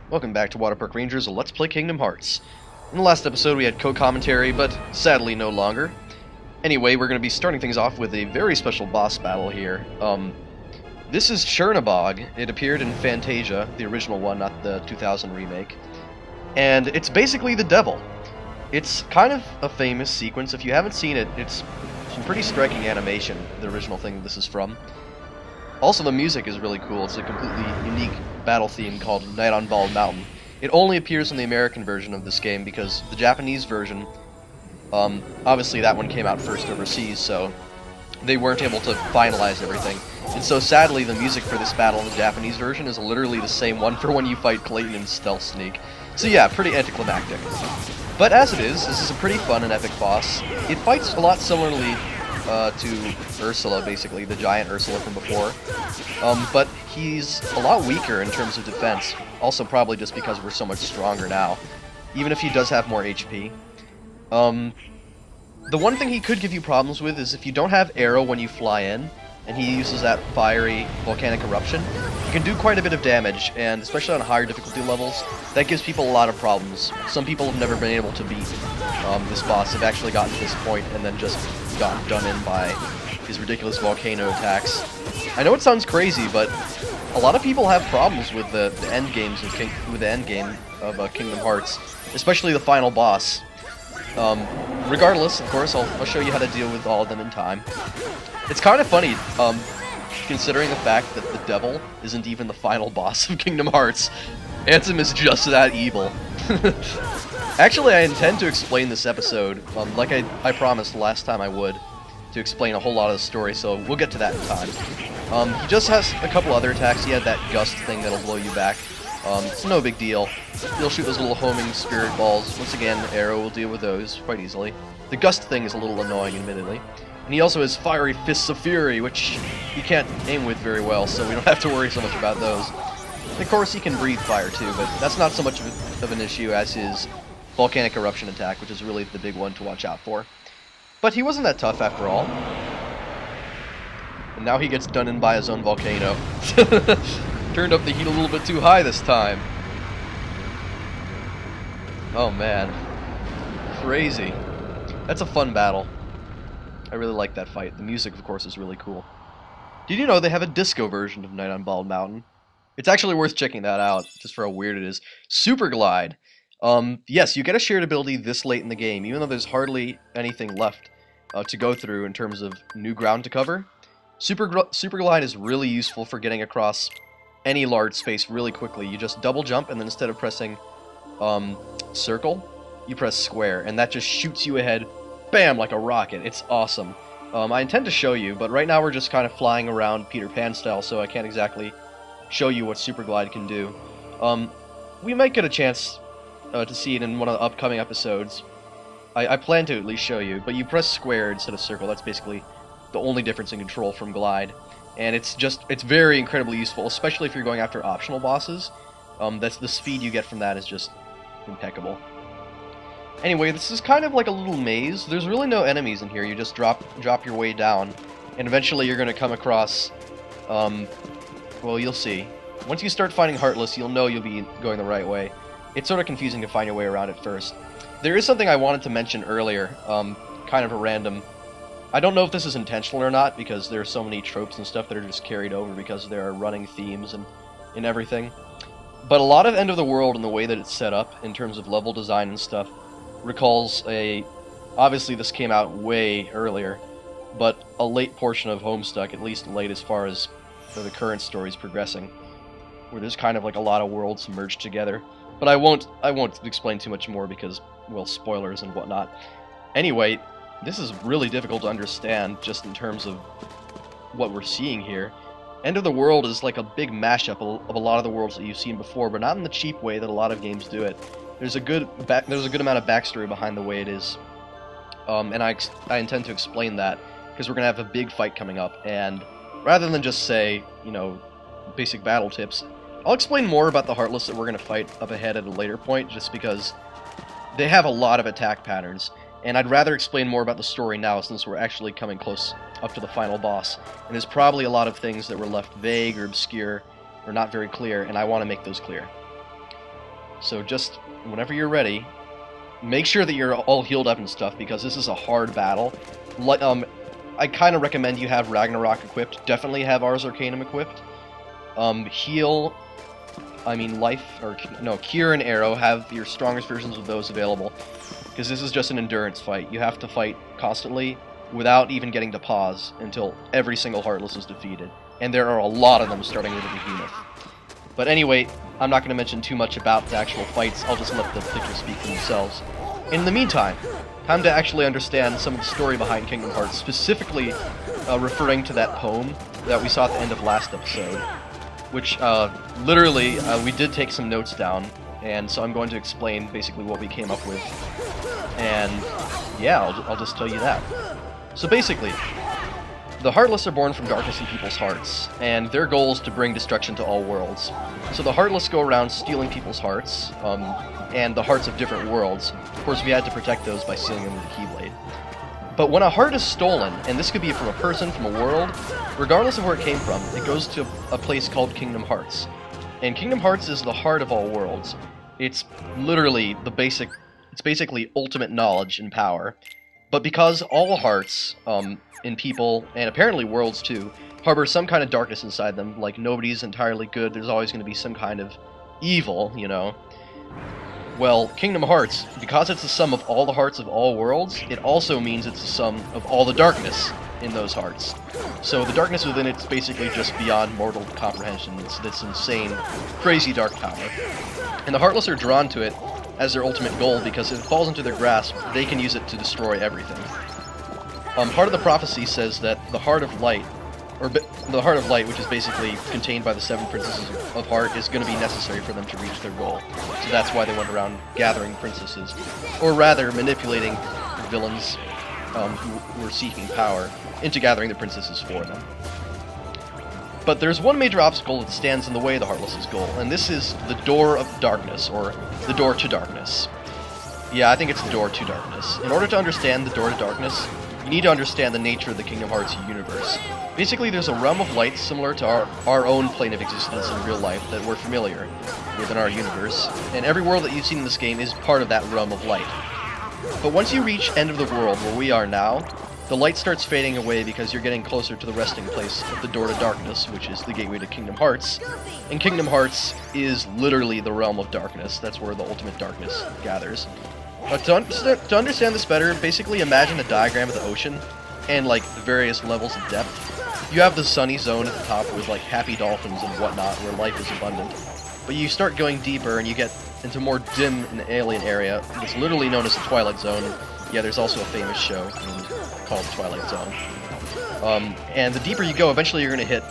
Welcome back to WaterparkRanger, Let's Play Kingdom Hearts. In the last episode we had co-commentary, but sadly no longer. Anyway, we're going to be starting things off with a very special boss battle here. This is Chernabog. It appeared in Fantasia, the original one, not the 2000 remake. And it's basically the devil. It's kind of a famous sequence. If you haven't seen it, it's some pretty striking animation, the original thing this is from. Also, the music is really cool. It's a completely unique battle theme called Night on Bald Mountain. It only appears in the American version of this game because the Japanese version, obviously that one came out first overseas, so they weren't able to finalize everything. And so sadly, the music for this battle in the Japanese version is literally the same one for when you fight Clayton in Stealth Sneak. So yeah, pretty anticlimactic. But as it is, this is a pretty fun and epic boss. It fights a lot similarly to Ursula, basically, the giant Ursula from before. But he's a lot weaker in terms of defense, also probably just because we're so much stronger now, even if he does have more HP. The one thing he could give you problems with is if you don't have arrow when you fly in, and he uses that fiery volcanic eruption, you can do quite a bit of damage, and especially on higher difficulty levels, that gives people a lot of problems. Some people have never been able to beat this boss. They've actually gotten to this point and then just gotten done in by his ridiculous volcano attacks. I know it sounds crazy, but a lot of people have problems with the end games of Kingdom Hearts, especially the final boss. Regardless, of course, I'll show you how to deal with all of them in time. It's kind of funny, considering the fact that the devil isn't even the final boss of Kingdom Hearts. Ansem is just that evil. Actually, I intend to explain this episode, like I promised last time I would, to explain a whole lot of the story, so we'll get to that in time. He just has a couple other attacks. He had that gust thing that'll blow you back. It's no big deal. You'll shoot those little homing spirit balls. Once again, Arrow will deal with those quite easily. The gust thing is a little annoying, admittedly. And he also has Fiery Fists of Fury, which he can't aim with very well, so we don't have to worry so much about those. And of course, he can breathe fire too, but that's not so much of an issue as his Volcanic Eruption attack, which is really the big one to watch out for. But he wasn't that tough after all. And now he gets done in by his own volcano. Turned up the heat a little bit too high this time. Oh man. Crazy. That's a fun battle. I really like that fight. The music, of course, is really cool. Did you know they have a disco version of Night on Bald Mountain? It's actually worth checking that out, just for how weird it is. Super Glide. Yes, you get a shared ability this late in the game, even though there's hardly anything left to go through in terms of new ground to cover. Super Glide is really useful for getting across any large space really quickly. You just double jump, and then instead of pressing circle, you press square, and that just shoots you ahead, bam, like a rocket. It's awesome. I intend to show you, but right now we're just kind of flying around Peter Pan style, so I can't exactly show you what Super Glide can do. We might get a chance to see it in one of the upcoming episodes. I plan to at least show you, but you press square instead of circle. That's basically the only difference in control from Glide. And it's very incredibly useful, especially if you're going after optional bosses. That's the speed you get from that is just impeccable. Anyway, this is kind of like a little maze. There's really no enemies in here. You just drop your way down, and eventually you're going to come across, well, you'll see. Once you start finding Heartless, you'll know you'll be going the right way. It's sort of confusing to find your way around at first. There is something I wanted to mention earlier, kind of a random... I don't know if this is intentional or not, because there are so many tropes and stuff that are just carried over because there are running themes and everything. But a lot of End of the World and the way that it's set up, in terms of level design and stuff, recalls obviously this came out way earlier, but a late portion of Homestuck, at least late as far as the current story's progressing, where there's kind of like a lot of worlds merged together. But I won't explain too much more because, well, spoilers and whatnot. Anyway, this is really difficult to understand just in terms of what we're seeing here. End of the World is like a big mashup of a lot of the worlds that you've seen before, but not in the cheap way that a lot of games do it. There's a good amount of backstory behind the way it is, and I intend to explain that because we're gonna have a big fight coming up. And rather than just say, you know, basic battle tips, I'll explain more about the Heartless that we're gonna fight up ahead at a later point, just because they have a lot of attack patterns, and I'd rather explain more about the story now since we're actually coming close up to the final boss. And there's probably a lot of things that were left vague or obscure or not very clear, and I want to make those clear. So just whenever you're ready, make sure that you're all healed up and stuff, because this is a hard battle. I kind of recommend you have Ragnarok equipped. Definitely have Ars Arcanum equipped. Cure and Arrow, have your strongest versions of those available, because this is just an endurance fight. You have to fight constantly without even getting to pause until every single Heartless is defeated. And there are a lot of them, starting with the Behemoth. But anyway, I'm not going to mention too much about the actual fights. I'll just let the pictures speak for themselves. In the meantime, time to actually understand some of the story behind Kingdom Hearts, specifically referring to that poem that we saw at the end of last episode, which literally we did take some notes down, and so I'm going to explain basically what we came up with. And yeah, I'll just tell you that. So basically, the Heartless are born from darkness in people's hearts, and their goal is to bring destruction to all worlds. So the Heartless go around stealing people's hearts, and the hearts of different worlds. Of course, we had to protect those by sealing them with a Keyblade. But when a heart is stolen, and this could be from a person, from a world, regardless of where it came from, it goes to a place called Kingdom Hearts. And Kingdom Hearts is the heart of all worlds. It's literally it's basically ultimate knowledge and power. But because all hearts, in people, and apparently worlds too, harbor some kind of darkness inside them, like nobody's entirely good, there's always going to be some kind of evil, you know. Well, Kingdom Hearts, because it's the sum of all the hearts of all worlds, it also means it's the sum of all the darkness in those hearts. So the darkness within it's basically just beyond mortal comprehension. It's this insane, crazy dark power. And the Heartless are drawn to it as their ultimate goal, because if it falls into their grasp, they can use it to destroy everything. Heart of the Prophecy says that the Heart of Light, which is basically contained by the 7 Princesses of Heart, is going to be necessary for them to reach their goal. So that's why they went around gathering princesses, or rather manipulating villains who were seeking power into gathering the princesses for them. But there's one major obstacle that stands in the way of the Heartless's goal, and this is the Door of Darkness, or the Door to Darkness. Yeah, I think it's the Door to Darkness. In order to understand the Door to Darkness, you need to understand the nature of the Kingdom Hearts universe. Basically, there's a realm of light similar to our own plane of existence in real life that we're familiar with in our universe, and every world that you've seen in this game is part of that realm of light. But once you reach End of the World, where we are now, the light starts fading away because you're getting closer to the resting place of the Door to Darkness, which is the gateway to Kingdom Hearts. And Kingdom Hearts is literally the realm of darkness. That's where the ultimate darkness gathers. To understand this better, basically imagine a diagram of the ocean and like the various levels of depth. You have the sunny zone at the top with like happy dolphins and whatnot, where life is abundant. But you start going deeper and you get into more dim and alien area. It's literally known as the Twilight Zone. Yeah, there's also a famous show called The Twilight Zone. And the deeper you go, eventually you're going to hit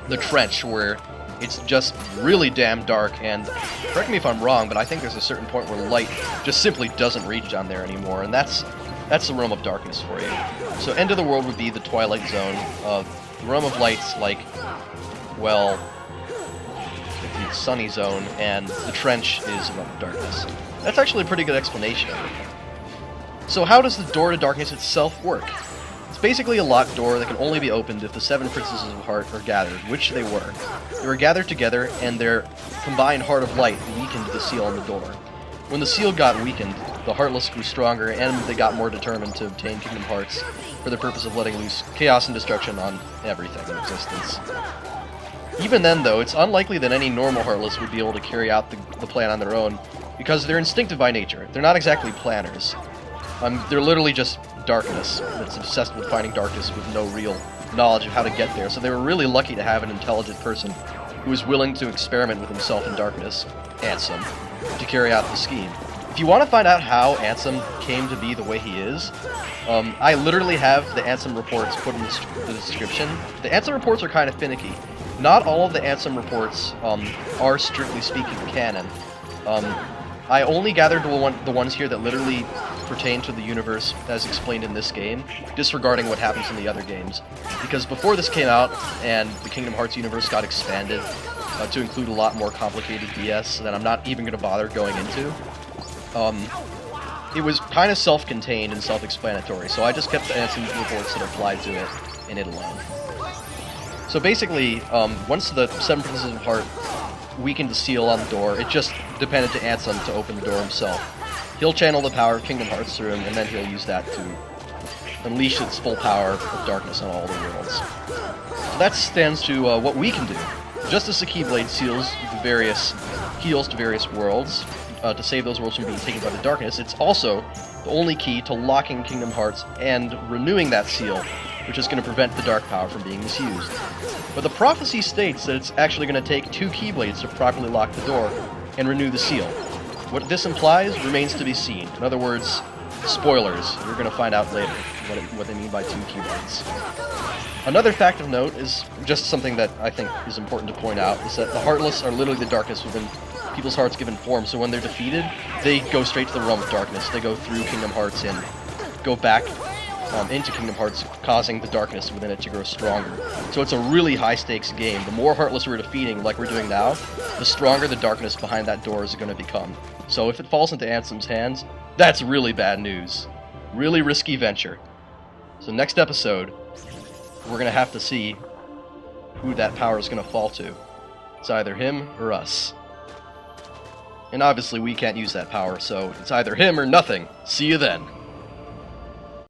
the Trench, where it's just really damn dark, and correct me if I'm wrong, but I think there's a certain point where light just simply doesn't reach down there anymore, and that's the realm of darkness for you. So End of the World would be the Twilight Zone. The realm of light's like, well, the sunny zone, and the Trench is the realm of darkness. That's actually a pretty good explanation of it. So how does the Door to Darkness itself work? It's basically a locked door that can only be opened if the 7 Princesses of Heart are gathered, which they were. They were gathered together, and their combined Heart of Light weakened the seal on the door. When the seal got weakened, the Heartless grew stronger, and they got more determined to obtain Kingdom Hearts for the purpose of letting loose chaos and destruction on everything in existence. Even then, though, it's unlikely that any normal Heartless would be able to carry out the plan on their own, because they're instinctive by nature. They're not exactly planners. They're literally just darkness that's obsessed with finding darkness with no real knowledge of how to get there. So they were really lucky to have an intelligent person who was willing to experiment with himself in darkness, Ansem, to carry out the scheme. If you want to find out how Ansem came to be the way he is, I literally have the Ansem reports put in the description. The Ansem reports are kind of finicky. Not all of the Ansem reports are strictly speaking canon. I only gathered the ones here that literally pertain to the universe as explained in this game, disregarding what happens in the other games. Because before this came out, and the Kingdom Hearts universe got expanded to include a lot more complicated BS that I'm not even going to bother going into, it was kind of self-contained and self-explanatory, so I just kept the Ansem reports that applied to it in it alone. So basically, once the 7 Princesses of Heart weakened the seal on the door. It just depended to Ansem to open the door himself. He'll channel the power of Kingdom Hearts through him, and then he'll use that to unleash its full power of darkness on all the worlds. So that stands to what we can do. Just as the Keyblade heals to various worlds, to save those worlds from being taken by the darkness, it's also the only key to locking Kingdom Hearts and renewing that seal, which is going to prevent the dark power from being misused. But the prophecy states that it's actually going to take 2 Keyblades to properly lock the door and renew the seal. What this implies remains to be seen. In other words, spoilers. You're going to find out later what they mean by 2 Keyblades. Another fact of note is just something that I think is important to point out, is that the Heartless are literally the darkness within people's hearts given form, so when they're defeated, they go straight to the realm of darkness. They go through Kingdom Hearts and go back into Kingdom Hearts, causing the darkness within it to grow stronger. So it's a really high-stakes game. The more Heartless we're defeating, like we're doing now, the stronger the darkness behind that door is going to become. So if it falls into Ansem's hands, that's really bad news. Really risky venture. So next episode, we're going to have to see who that power is going to fall to. It's either him or us. And obviously we can't use that power, so it's either him or nothing. See you then.